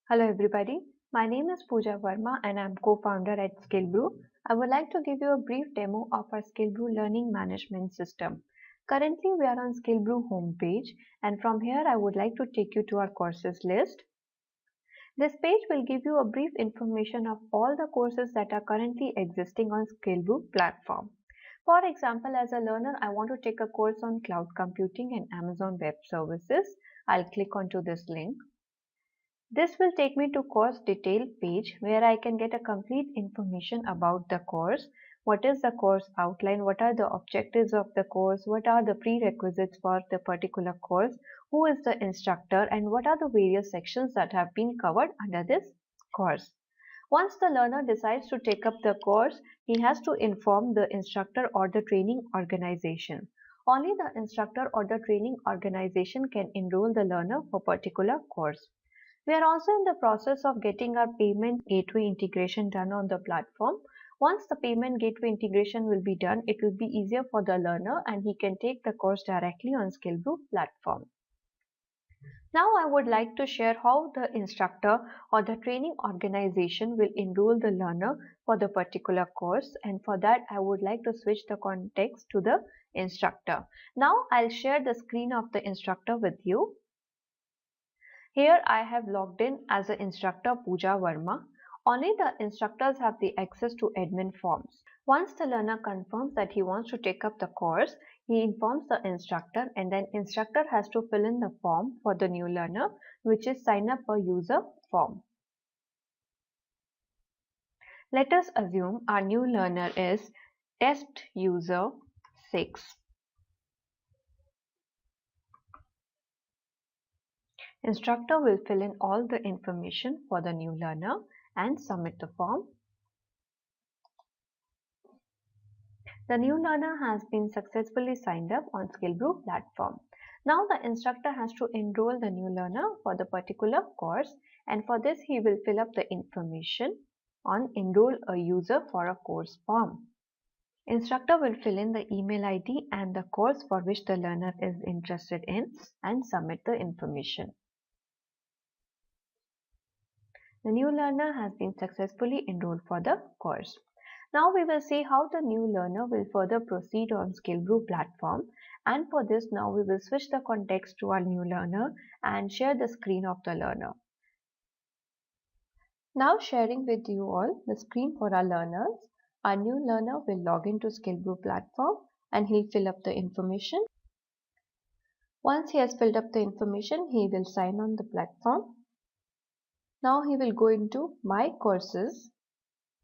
Hello everybody, my name is Pooja Verma and I'm co-founder at Skillbrew. I would like to give you a brief demo of our Skillbrew learning management system. Currently we are on Skillbrew homepage and from here I would like to take you to our courses list. This page will give you a brief information of all the courses that are currently existing on Skillbrew platform. For example, as a learner, I want to take a course on cloud computing and Amazon Web Services. I'll click onto this link. This will take me to course detail page where I can get a complete information about the course. What is the course outline? What are the objectives of the course? What are the prerequisites for the particular course? Who is the instructor? And what are the various sections that have been covered under this course? Once the learner decides to take up the course, he has to inform the instructor or the training organization. Only the instructor or the training organization can enroll the learner for particular course. We are also in the process of getting our payment gateway integration done on the platform. Once the payment gateway integration will be done, it will be easier for the learner and he can take the course directly on Skillbrew platform. Now I would like to share how the instructor or the training organization will enroll the learner for the particular course, and for that I would like to switch the context to the instructor. Now I'll share the screen of the instructor with you. Here I have logged in as an instructor Pooja Verma. Only the instructors have the access to admin forms. Once the learner confirms that he wants to take up the course, he informs the instructor and then instructor has to fill in the form for the new learner, which is sign up a user form. Let us assume our new learner is test user 6. Instructor will fill in all the information for the new learner and submit the form. The new learner has been successfully signed up on Skillbrew platform. Now the instructor has to enroll the new learner for the particular course, and for this he will fill up the information on enroll a user for a course form. Instructor will fill in the email ID and the course for which the learner is interested in and submit the information. The new learner has been successfully enrolled for the course. Now we will see how the new learner will further proceed on Skillbrew platform, and for this now we will switch the context to our new learner and share the screen of the learner. Now sharing with you all the screen for our learners. Our new learner will log into Skillbrew platform and he'll fill up the information. Once he has filled up the information, he will sign on the platform. Now he will go into My Courses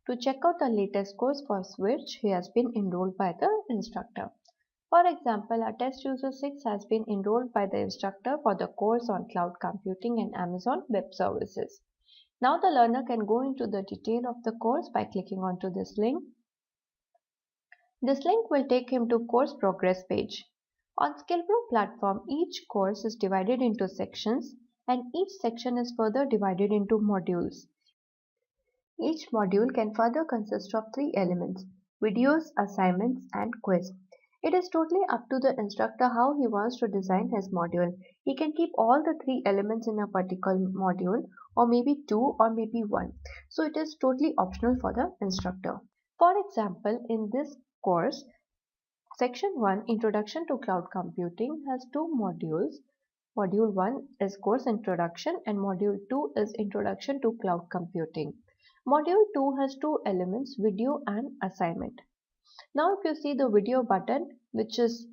to check out the latest course for which he has been enrolled by the instructor. For example, our test user 6 has been enrolled by the instructor for the course on cloud computing and Amazon Web Services. Now the learner can go into the detail of the course by clicking onto this link. This link will take him to course progress page. On Skillbrew platform, each course is divided into sections and each section is further divided into modules. Each module can further consist of 3 elements: videos, assignments, and quiz. It is totally up to the instructor how he wants to design his module. He can keep all the 3 elements in a particular module, or maybe 2 or maybe 1. So it is totally optional for the instructor. For example, in this course, Section 1, Introduction to Cloud Computing, has 2 modules. Module 1 is Course Introduction and Module 2 is Introduction to Cloud Computing. Module 2 has 2 elements, video and assignment. Now if you see the video button, which is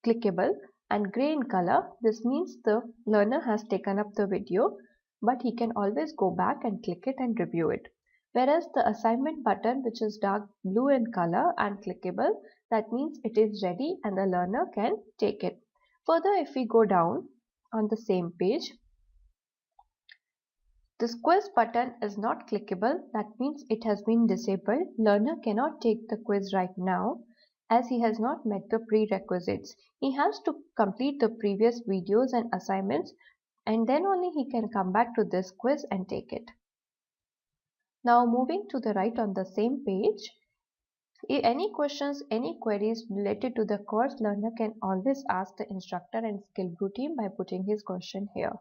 clickable and grey in color, this means the learner has taken up the video, but he can always go back and click it and review it. Whereas the assignment button, which is dark blue in color and clickable, that means it is ready and the learner can take it. Further, if we go down on the same page, this quiz button is not clickable, that means it has been disabled. Learner cannot take the quiz right now as he has not met the prerequisites. He has to complete the previous videos and assignments and then only he can come back to this quiz and take it. Now moving to the right on the same page, any questions, any queries related to the course, learner can always ask the instructor and Skillbrew team by putting his question here.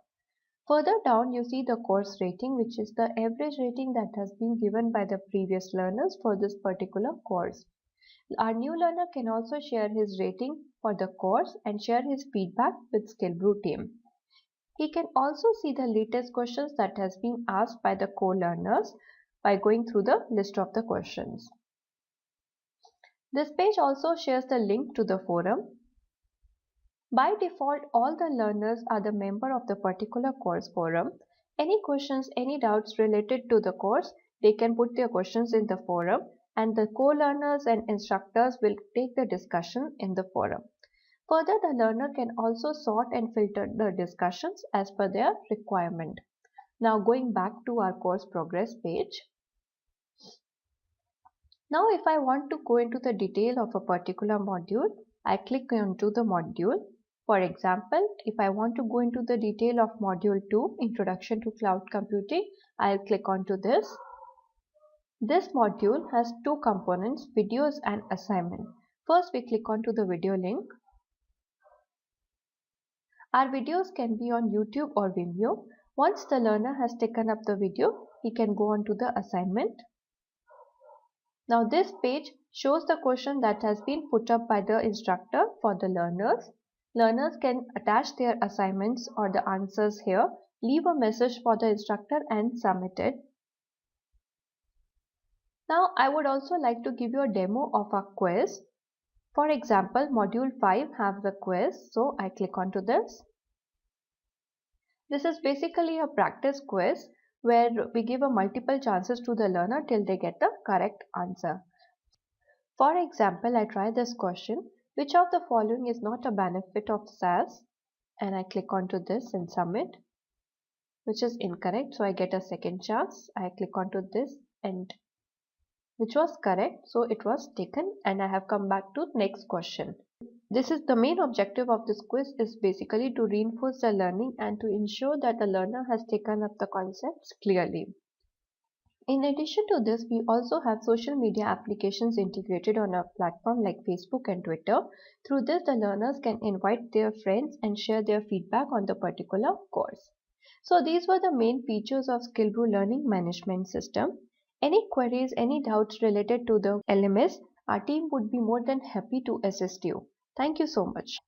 Further down you see the course rating, which is the average rating that has been given by the previous learners for this particular course. Our new learner can also share his rating for the course and share his feedback with Skillbrew team. He can also see the latest questions that has been asked by the co-learners by going through the list of the questions. This page also shares the link to the forum. By default, all the learners are the member of the particular course forum. Any questions, any doubts related to the course, they can put their questions in the forum, and the co-learners and instructors will take the discussion in the forum. Further, the learner can also sort and filter the discussions as per their requirement. Now going back to our course progress page. Now if I want to go into the detail of a particular module, I click onto the module. For example, if I want to go into the detail of module 2, Introduction to Cloud Computing, I'll click onto this. This module has two components, videos and assignment. First, we click onto the video link. Our videos can be on YouTube or Vimeo. Once the learner has taken up the video, he can go on to the assignment. Now this page shows the question that has been put up by the instructor for the learners. Learners can attach their assignments or the answers here, leave a message for the instructor and submit it. Now I would also like to give you a demo of a quiz. For example, module 5 has a quiz, so I click onto this. This is basically a practice quiz where we give a multiple chances to the learner till they get the correct answer. For example, I try this question, which of the following is not a benefit of SAS? And I click onto this and submit, which is incorrect, so I get a second chance. I click onto this and which was correct, so it was taken, and I have come back to next question. This is the main objective of this quiz is basically to reinforce the learning and to ensure that the learner has taken up the concepts clearly. In addition to this, we also have social media applications integrated on our platform like Facebook and Twitter. Through this, the learners can invite their friends and share their feedback on the particular course. So these were the main features of Skillbrew Learning Management System. Any queries, any doubts related to the LMS, our team would be more than happy to assist you. Thank you so much.